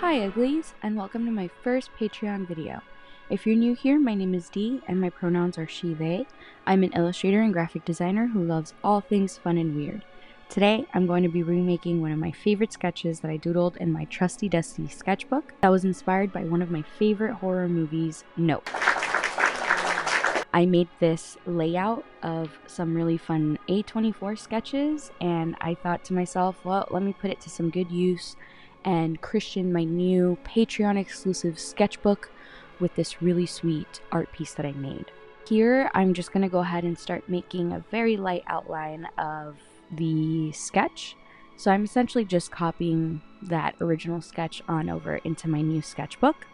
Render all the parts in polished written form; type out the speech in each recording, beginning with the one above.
Hi Uglies, and welcome to my first Patreon video. If you're new here, my name is Dee, and my pronouns are she, they. I'm an illustrator and graphic designer who loves all things fun and weird. Today, I'm going to be remaking one of my favorite sketches that I doodled in my trusty dusty sketchbook that was inspired by one of my favorite horror movies, Nope. I made this layout of some really fun A24 sketches, and I thought to myself, well, let me put it to some good use and Christian my new Patreon exclusive sketchbook with this really sweet art piece that I made. Here, I'm just going to go ahead and start making a very light outline of the sketch. So I'm essentially just copying that original sketch on over into my new sketchbook.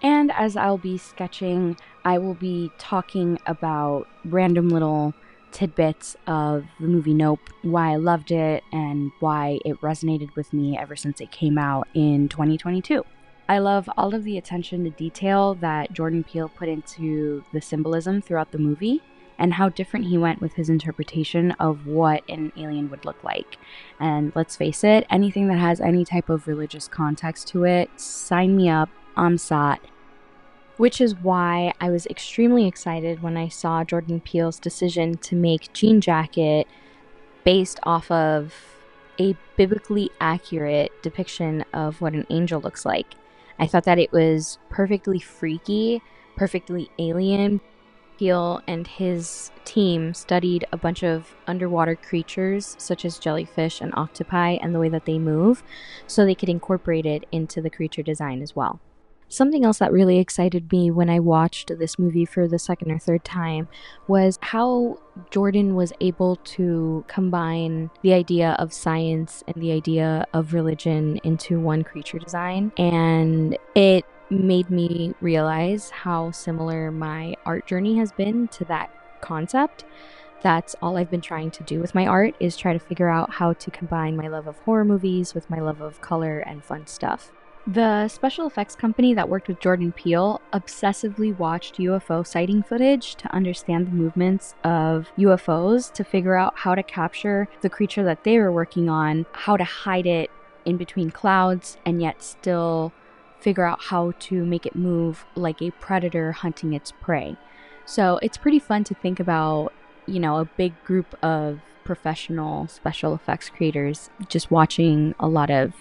And as I'll be sketching, I will be talking about random little tidbits of the movie Nope, why I loved it, and why it resonated with me ever since it came out in 2022. I love all of the attention to detail that Jordan Peele put into the symbolism throughout the movie, and how different he went with his interpretation of what an alien would look like. And let's face it, anything that has any type of religious context to it, sign me up, I'm sot. Which is why I was extremely excited when I saw Jordan Peele's decision to make Jean Jacket based off of a biblically accurate depiction of what an angel looks like. I thought that it was perfectly freaky, perfectly alien. Peele and his team studied a bunch of underwater creatures such as jellyfish and octopi and the way that they move, so they could incorporate it into the creature design as well. Something else that really excited me when I watched this movie for the second or third time was how Jordan was able to combine the idea of science and the idea of religion into one creature design, and it made me realize how similar my art journey has been to that concept. That's all I've been trying to do with my art, is try to figure out how to combine my love of horror movies with my love of color and fun stuff. The special effects company that worked with Jordan Peele obsessively watched UFO sighting footage to understand the movements of UFOs, to figure out how to capture the creature that they were working on, how to hide it in between clouds, and yet still figure out how to make it move like a predator hunting its prey. So it's pretty fun to think about, a big group of professional special effects creators just watching a lot of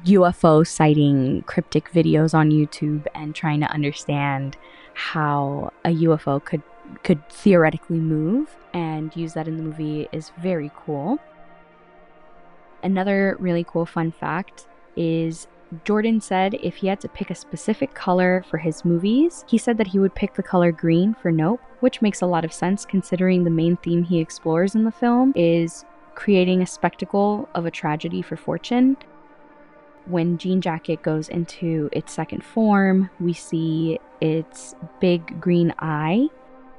UFO sighting cryptic videos on YouTube and trying to understand how a UFO could theoretically move, and use that in the movie is very cool. Another really cool fun fact is Jordan said if he had to pick a specific color for his movies, he said that he would pick the color green for Nope, which makes a lot of sense considering the main theme he explores in the film is creating a spectacle of a tragedy for fortune. When Jean Jacket goes into its second form, we see its big green eye.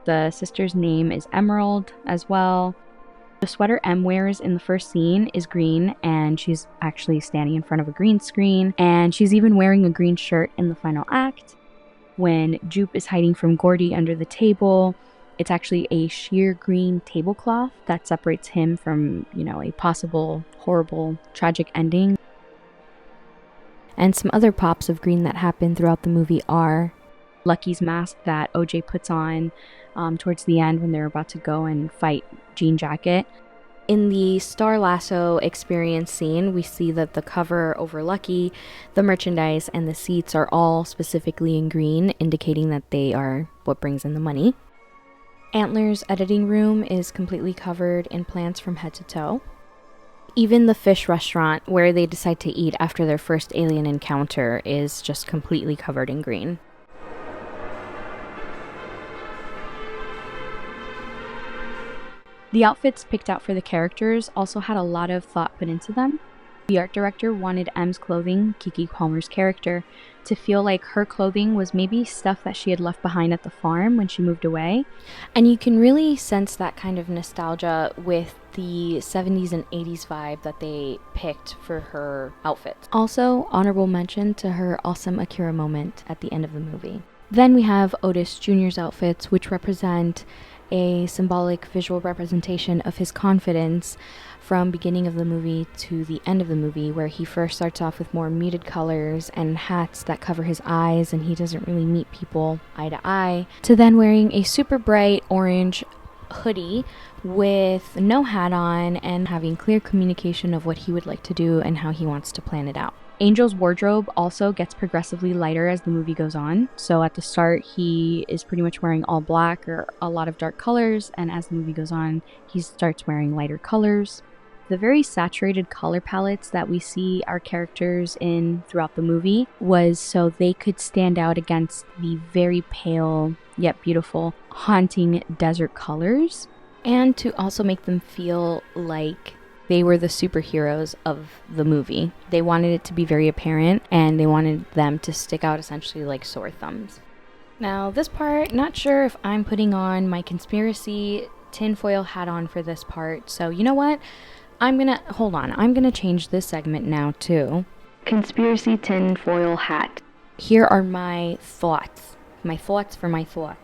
The sister's name is Emerald as well. The sweater M wears in the first scene is green, and she's actually standing in front of a green screen, and she's even wearing a green shirt in the final act. When Jupe is hiding from Gordy under the table, it's actually a sheer green tablecloth that separates him from, a possible horrible, tragic ending. And some other pops of green that happen throughout the movie are Lucky's mask that OJ puts on towards the end when they're about to go and fight Jean Jacket. In the Star Lasso experience scene, we see that the cover over Lucky, the merchandise, and the seats are all specifically in green, indicating that they are what brings in the money. Antler's editing room is completely covered in plants from head to toe. Even the fish restaurant, where they decide to eat after their first alien encounter, is just completely covered in green. The outfits picked out for the characters also had a lot of thought put into them. The art director wanted M's clothing, Kiki Palmer's character, to feel like her clothing was maybe stuff that she had left behind at the farm when she moved away. And you can really sense that kind of nostalgia with the 70s and 80s vibe that they picked for her outfits. Also, honorable mention to her awesome Akira moment at the end of the movie. Then we have Otis Jr.'s outfits, which represent a symbolic visual representation of his confidence from beginning of the movie to the end of the movie, where he first starts off with more muted colors and hats that cover his eyes and he doesn't really meet people eye to eye, to then wearing a super bright orange hoodie with no hat on and having clear communication of what he would like to do and how he wants to plan it out. Angel's wardrobe also gets progressively lighter as the movie goes on. So at the start, he is pretty much wearing all black or a lot of dark colors, and as the movie goes on, he starts wearing lighter colors. The very saturated color palettes that we see our characters in throughout the movie was so they could stand out against the very pale yet beautiful, haunting desert colors, and to also make them feel like they were the superheroes of the movie. They wanted it to be very apparent, and they wanted them to stick out essentially like sore thumbs. Now, this part, not sure if I'm putting on my conspiracy tinfoil hat on for this part, so you know what? I'm gonna change this segment now to Conspiracy Tinfoil Hat. Here are my thoughts. My thoughts for my thoughts.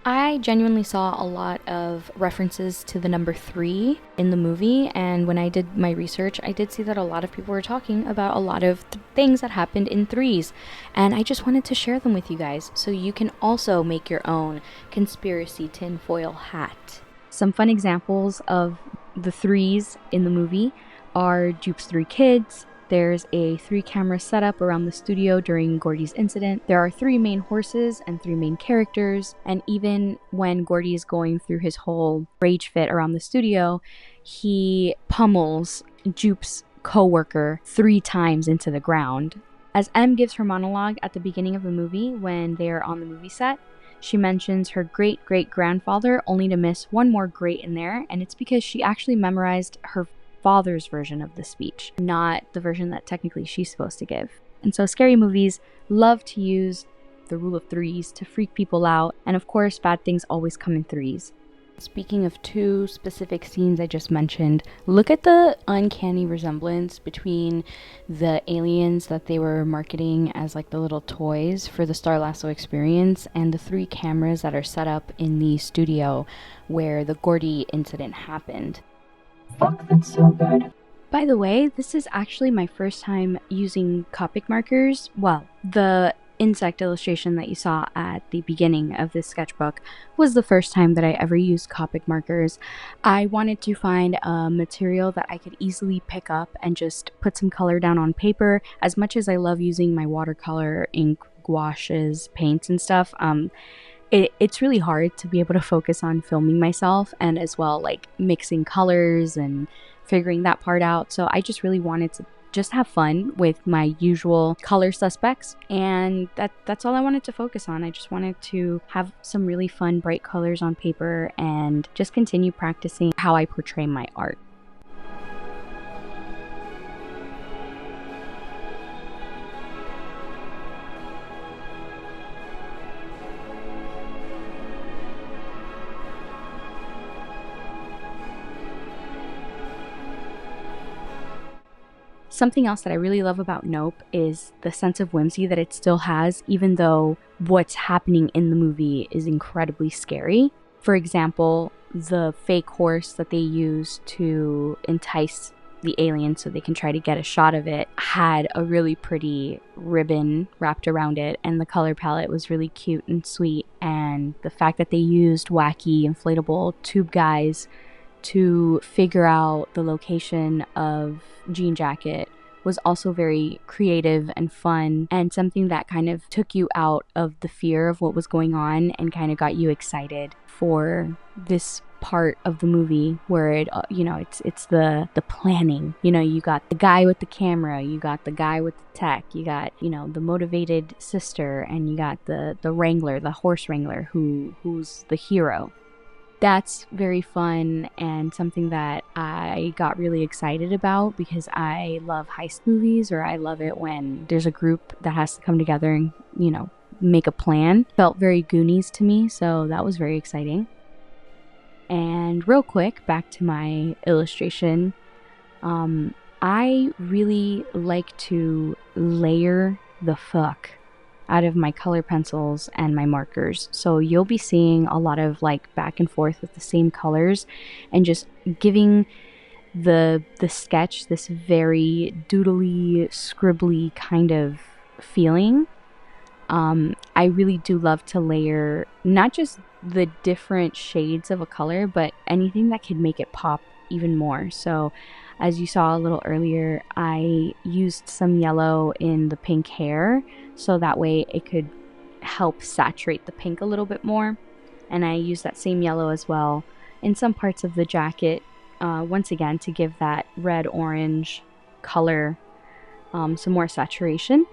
I genuinely saw a lot of references to the number 3 in the movie, and when I did my research, I did see that a lot of people were talking about a lot of things that happened in 3s, and I just wanted to share them with you guys so you can also make your own conspiracy tinfoil hat. Some fun examples of the 3s in the movie are Jupe's 3 kids. There's a 3-camera setup around the studio during Gordy's incident. There are 3 main horses and 3 main characters, and even when Gordy is going through his whole rage fit around the studio, he pummels Jupe's co-worker 3 times into the ground. As Em gives her monologue at the beginning of the movie when they are on the movie set, she mentions her great-great-grandfather, only to miss one more great in there, and it's because she actually memorized her father's version of the speech, not the version that technically she's supposed to give. And so scary movies love to use the rule of 3s to freak people out, and of course bad things always come in 3s. Speaking of 2 specific scenes I just mentioned, look at the uncanny resemblance between the aliens that they were marketing as like the little toys for the Star Lasso experience and the 3 cameras that are set up in the studio where the Gordy incident happened. Fuck, that's so good. By the way, this is actually my first time using Copic markers. Well, the insect illustration that you saw at the beginning of this sketchbook was the first time that I ever used Copic markers. I wanted to find a material that I could easily pick up and just put some color down on paper. As much as I love using my watercolor, ink, gouaches, paints and stuff, it's really hard to be able to focus on filming myself and as well like mixing colors and figuring that part out. So I just really wanted to just have fun with my usual color suspects, and that's all I wanted to focus on. I just wanted to have some really fun bright colors on paper and just continue practicing how I portray my art. Something else that I really love about Nope is the sense of whimsy that it still has, even though what's happening in the movie is incredibly scary. For example, the fake horse that they use to entice the alien so they can try to get a shot of it had a really pretty ribbon wrapped around it, and the color palette was really cute and sweet. And the fact that they used wacky inflatable tube guys to figure out the location of Jean Jacket was also very creative and fun, and something that kind of took you out of the fear of what was going on and kind of got you excited for this part of the movie where it it's the planning. You got the guy with the camera, you got the guy with the tech, you got the motivated sister, and you got the wrangler, the horse wrangler who's the hero. That's very fun and something that I got really excited about because I love heist movies, or I love it when there's a group that has to come together and, make a plan. Felt very Goonies to me, so that was very exciting. And real quick, back to my illustration. I really like to layer the fuck out of my color pencils and my markers. So you'll be seeing a lot of like back and forth with the same colors and just giving the sketch this very doodly, scribbly kind of feeling. I really do love to layer not just the different shades of a color, but anything that could make it pop even more. So as you saw a little earlier, I used some yellow in the pink hair so that way it could help saturate the pink a little bit more. And I used that same yellow as well in some parts of the jacket, once again to give that red-orange color some more saturation.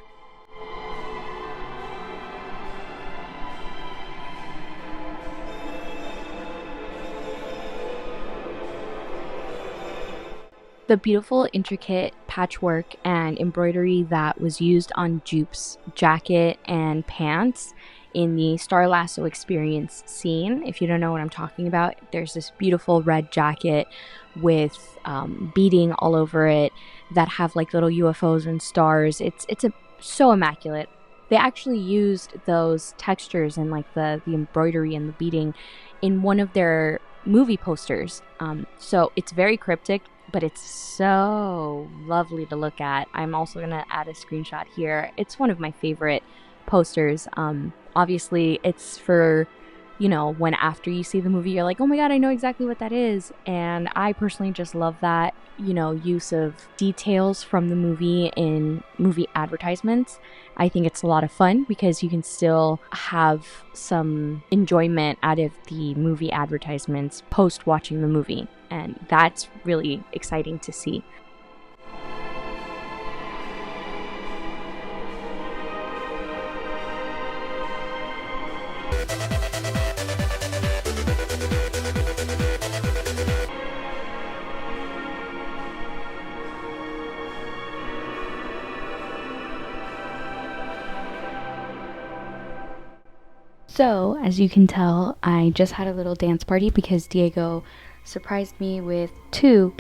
The beautiful, intricate patchwork and embroidery that was used on Jupe's jacket and pants in the Star Lasso experience scene. If you don't know what I'm talking about, there's this beautiful red jacket with beading all over it that have like little UFOs and stars. It's so immaculate. They actually used those textures and like the embroidery and the beading in one of their movie posters. So it's very cryptic, but it's so lovely to look at. I'm also going to add a screenshot here. It's one of my favorite posters. Obviously, it's for, you know, when after you see the movie, you're like, oh my god, I know exactly what that is. And I personally just love that, you know, use of details from the movie in movie advertisements. I think it's a lot of fun because you can still have some enjoyment out of the movie advertisements post watching the movie. And that's really exciting to see. So, as you can tell, I just had a little dance party because Diego surprised me with two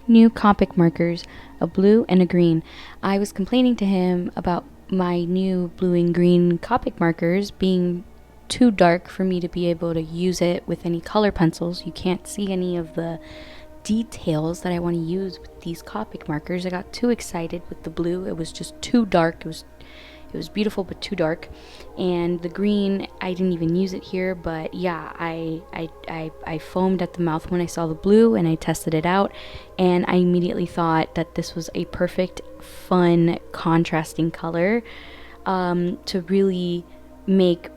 new Copic markers, a blue and a green. I was complaining to him about my new blue and green Copic markers being too dark for me to be able to use it with any color pencils. You can't see any of the details that I want to use with these Copic markers. I got too excited with the blue. It was just too dark. It was beautiful, but too dark. And the green, I didn't even use it here, but yeah, I foamed at the mouth when I saw the blue and I tested it out. And I immediately thought that this was a perfect, fun, contrasting color to really make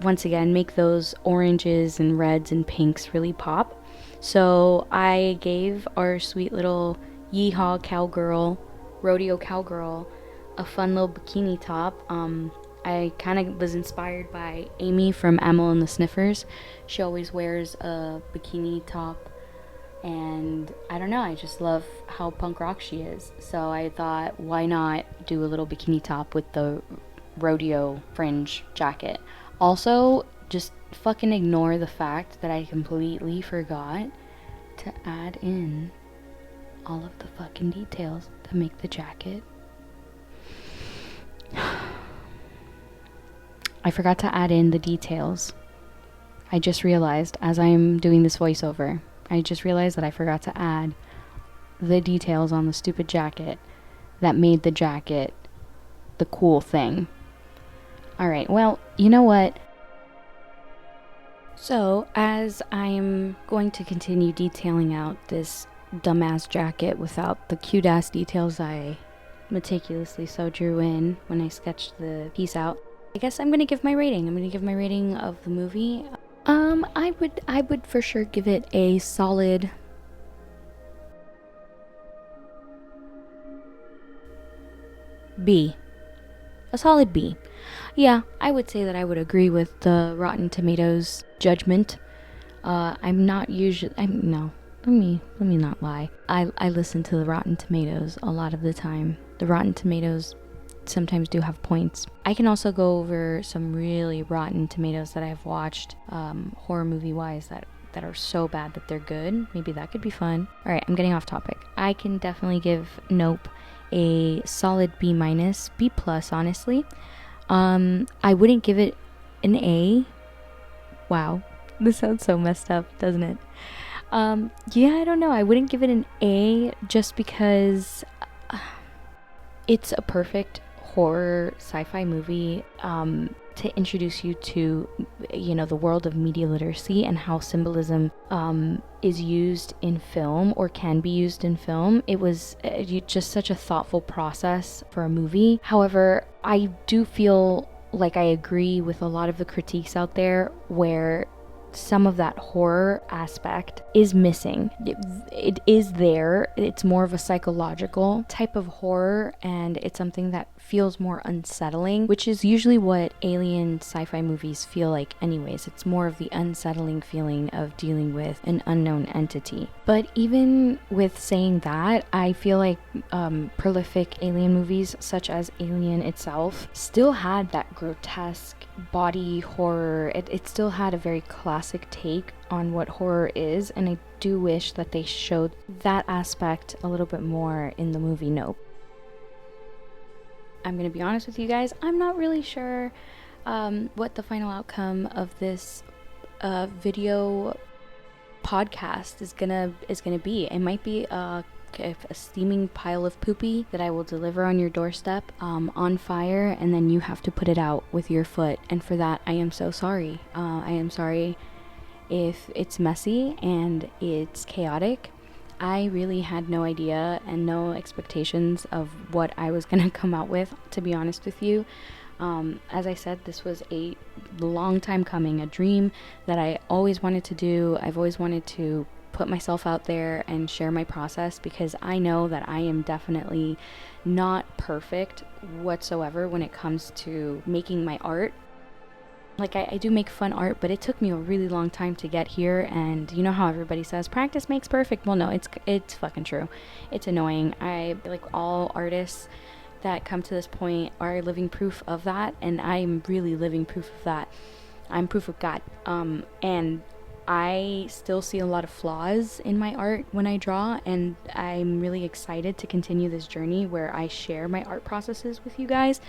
those oranges and reds and pinks really pop. So I gave our sweet little yeehaw cowgirl, rodeo cowgirl, a fun little bikini top. I kind of was inspired by Amy from Amyl and the Sniffers. She always wears a bikini top, and I don't know, I just love how punk rock she is. So I thought, why not do a little bikini top with the rodeo fringe jacket? Also, just fucking ignore the fact that I completely forgot to add in all of the fucking details that make the jacket. I forgot to add in the details. I just realized as I'm doing this voiceover, I just realized that I forgot to add the details on the stupid jacket that made the jacket the cool thing. Alright, well, you know what? So, as I'm going to continue detailing out this dumbass jacket without the cute-ass details I meticulously so drew in when I sketched the piece out, I guess I'm gonna give my rating. I'm gonna give my rating of the movie. I would for sure give it a solid B. A solid B. Yeah, I would say that I would agree with the Rotten Tomatoes judgment. I'm not usually. No. Let me not lie. I listen to the Rotten Tomatoes a lot of the time. The Rotten Tomatoes sometimes do have points. I can also go over some really Rotten Tomatoes that I've watched, horror movie wise, that are so bad that they're good. Maybe that could be fun. Alright, I'm getting off topic. I can definitely give Nope a solid B-, B+, honestly. I wouldn't give it an A. Wow, this sounds so messed up, doesn't it? Yeah, I don't know. I wouldn't give it an A just because it's a perfect horror sci-fi movie to introduce you to, the world of media literacy and how symbolism is used in film or can be used in film. It was just such a thoughtful process for a movie. However, I do feel like I agree with a lot of the critiques out there where some of that horror aspect is missing. It is there. It's more of a psychological type of horror, and it's something that feels more unsettling, which is usually what alien sci-fi movies feel like anyways. It's more of the unsettling feeling of dealing with an unknown entity. But even with saying that, I feel like prolific alien movies such as Alien itself still had that grotesque body horror. It still had a very classic take on what horror is, and I do wish that they showed that aspect a little bit more in the movie Nope. I'm gonna be honest with you guys, I'm not really sure what the final outcome of this video podcast is gonna be. It might be a steaming pile of poopy that I will deliver on your doorstep on fire, and then you have to put it out with your foot, and for that I am so sorry. I am sorry if it's messy and it's chaotic. I really had no idea and no expectations of what I was gonna come out with, to be honest with you. As I said, this was a long time coming, a dream that I always wanted to do. I've always wanted to put myself out there and share my process, because I know that I am definitely not perfect whatsoever when it comes to making my art. Like, I do make fun art, but it took me a really long time to get here, and you know how everybody says practice makes perfect? Well, no, it's fucking true. It's annoying. I, like all artists that come to this point, are living proof of that, and I'm really living proof of that. I'm proof of God. And I still see a lot of flaws in my art when I draw, and I'm really excited to continue this journey where I share my art processes with you guys,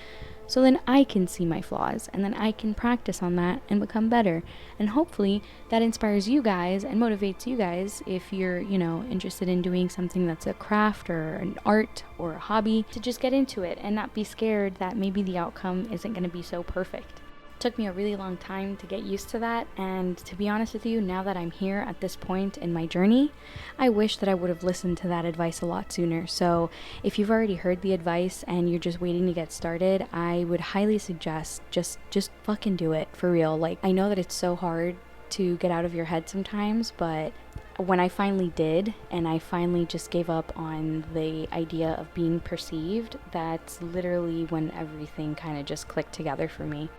so then I can see my flaws, and then I can practice on that and become better. And hopefully that inspires you guys and motivates you guys, if you're, interested in doing something that's a craft or an art or a hobby, to just get into it and not be scared that maybe the outcome isn't going to be so perfect. Took me a really long time to get used to that, and to be honest with you, now that I'm here at this point in my journey, I wish that I would have listened to that advice a lot sooner. So if you've already heard the advice and you're just waiting to get started, I would highly suggest just fucking do it, for real. Like, I know that it's so hard to get out of your head sometimes, but when I finally did, and I finally just gave up on the idea of being perceived, that's literally when everything kind of just clicked together for me.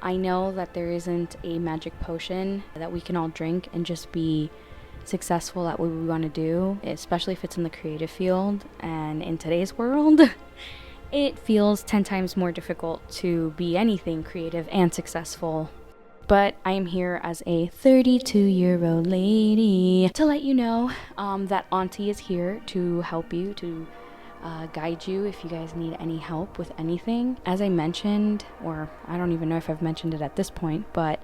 I know that there isn't a magic potion that we can all drink and just be successful at what we want to do, especially if it's in the creative field. And in today's world, it feels 10 times more difficult to be anything creative and successful. But I am here as a 32-year-old lady to let you know that Auntie is here to help you, to guide you if you guys need any help with anything. As I mentioned, or I don't even know if I've mentioned it at this point, but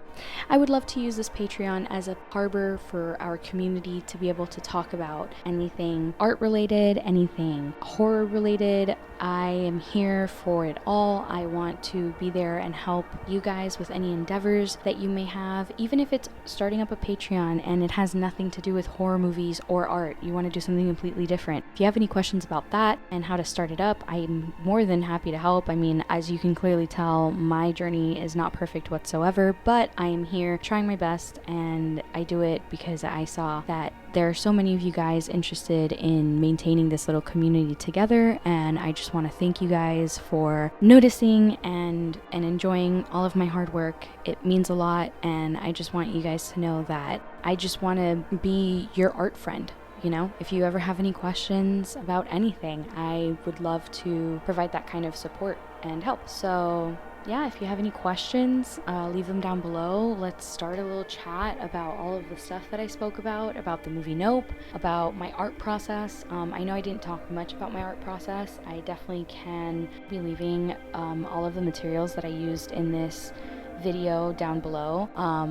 I would love to use this Patreon as a harbor for our community to be able to talk about anything art related, anything horror related. I am here for it all. I want to be there and help you guys with any endeavors that you may have, even if it's starting up a Patreon and it has nothing to do with horror movies or art. You want to do something completely different. If you have any questions about that and how to start it up, I'm more than happy to help. I mean, as you can clearly tell, my journey is not perfect whatsoever, but I am here trying my best, and I do it because I saw that there are so many of you guys interested in maintaining this little community together, and I just want to thank you guys for noticing and enjoying all of my hard work. It means a lot, and I just want you guys to know that I just want to be your art friend. If you ever have any questions about anything, I would love to provide that kind of support and help. So yeah, if you have any questions, leave them down below. Let's start a little chat about all of the stuff that I spoke about the movie Nope, about my art process. I know I didn't talk much about my art process. I definitely can be leaving all of the materials that I used in this video down below,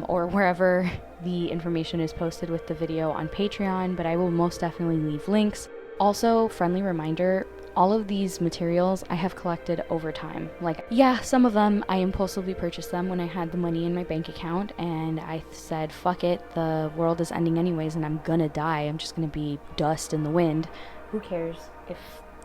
or wherever the information is posted with the video on Patreon, but I will most definitely leave links. Also, friendly reminder, all of these materials I have collected over time. Like, yeah, some of them I impulsively purchased them when I had the money in my bank account and I said, fuck it, the world is ending anyways and I'm gonna die. I'm just gonna be dust in the wind. Who cares if,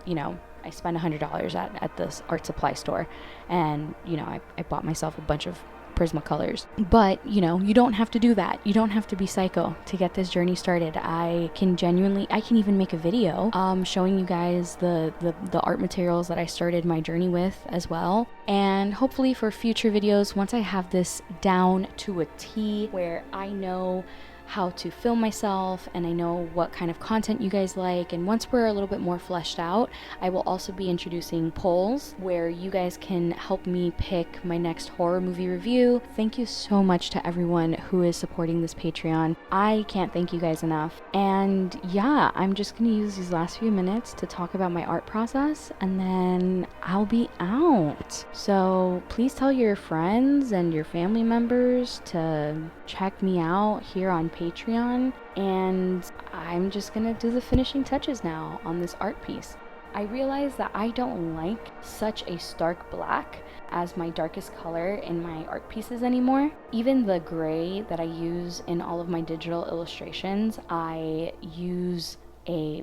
you know, I spend $100 at this art supply store and, you know, I bought myself a bunch of Prismacolors. But, you know, you don't have to do that. You don't have to be psycho to get this journey started. I can even make a video showing you guys the art materials that I started my journey with as well. And hopefully for future videos, once I have this down to a T where I know how to film myself and I know what kind of content you guys like, and once we're a little bit more fleshed out, I will also be introducing polls where you guys can help me pick my next horror movie review. Thank you so much to everyone who is supporting this Patreon. I can't thank you guys enough. And yeah, I'm just gonna use these last few minutes to talk about my art process and then I'll be out. So please tell your friends and your family members to check me out here on Patreon, and I'm just gonna do the finishing touches now on this art piece. I realize that I don't like such a stark black as my darkest color in my art pieces anymore. Even the gray that I use in all of my digital illustrations, I use a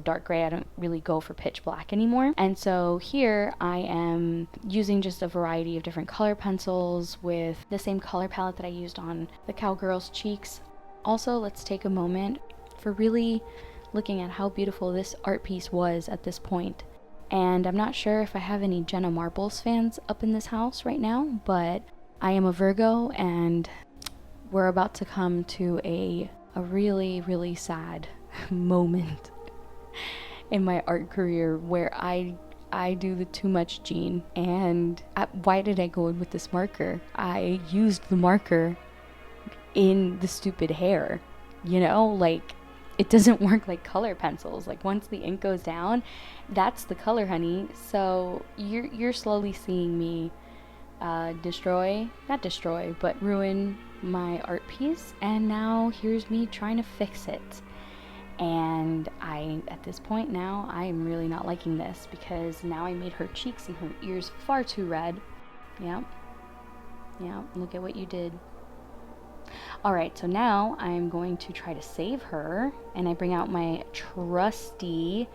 dark gray. I don't really go for pitch black anymore. And so here I am using just a variety of different color pencils with the same color palette that I used on the cowgirl's cheeks. Also, let's take a moment for really looking at how beautiful this art piece was at this point. And I'm not sure if I have any Jenna Marbles fans up in this house right now, but I am a Virgo and we're about to come to a really, really sad moment in my art career where I do the too much gene. And why did I go in with this marker? I used the marker in the stupid hair, you know, like it doesn't work like color pencils. Like once the ink goes down, that's the color, honey. So you're slowly seeing me ruin my art piece, and now here's me trying to fix it. And at this point now, I am really not liking this because now I made her cheeks and her ears far too red. Yeah, look at what you did. Alright, so now I'm going to try to save her, and I bring out my trusty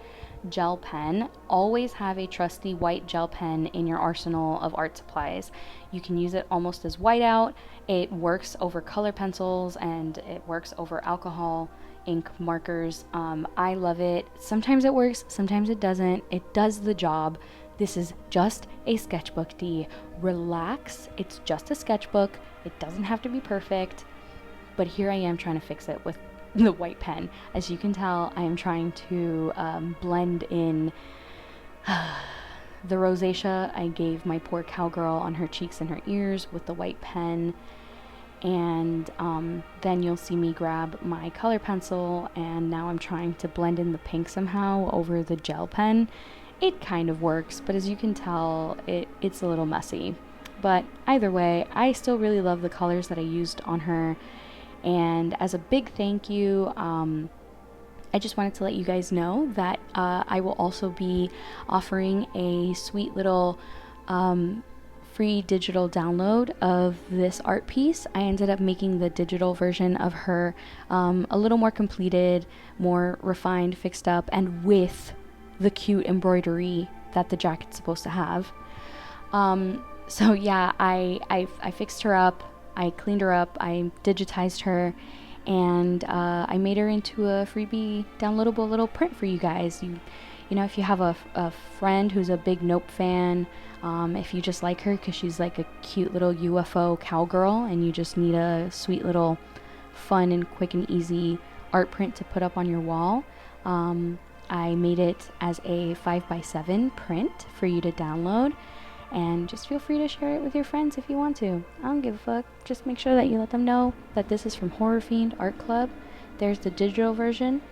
gel pen. Always have a trusty white gel pen in your arsenal of art supplies. You can use it almost as whiteout. It works over color pencils and it works over alcohol ink markers. I love it. Sometimes it works, sometimes it doesn't. It does the job. This is just a sketchbook, D. Relax. It's just a sketchbook. It doesn't have to be perfect. But here I am trying to fix it with the white pen. As you can tell, I am trying to blend in the rosacea I gave my poor cowgirl on her cheeks and her ears with the white pen. And then you'll see me grab my color pencil, and now I'm trying to blend in the pink somehow over the gel pen. It kind of works, but as you can tell, it's a little messy. But either way, I still really love the colors that I used on her. And as a big thank you, I just wanted to let you guys know that I will also be offering a sweet little free digital download of this art piece. I ended up making the digital version of her a little more completed, more refined, fixed up, and with the cute embroidery that the jacket's supposed to have. So yeah, I fixed her up, I cleaned her up, I digitized her, and I made her into a freebie downloadable little print for you guys. You know, if you have a friend who's a big Nope fan, if you just like her because she's like a cute little UFO cowgirl and you just need a sweet little fun and quick and easy art print to put up on your wall, I made it as a 5x7 print for you to download. And just feel free to share it with your friends if you want to. I don't give a fuck. Just make sure that you let them know that this is from Horror Fiend Art Club. There's the digital version.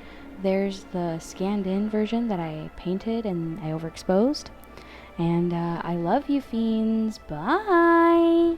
There's the scanned in version that I painted and I overexposed. And I love you, fiends. Bye!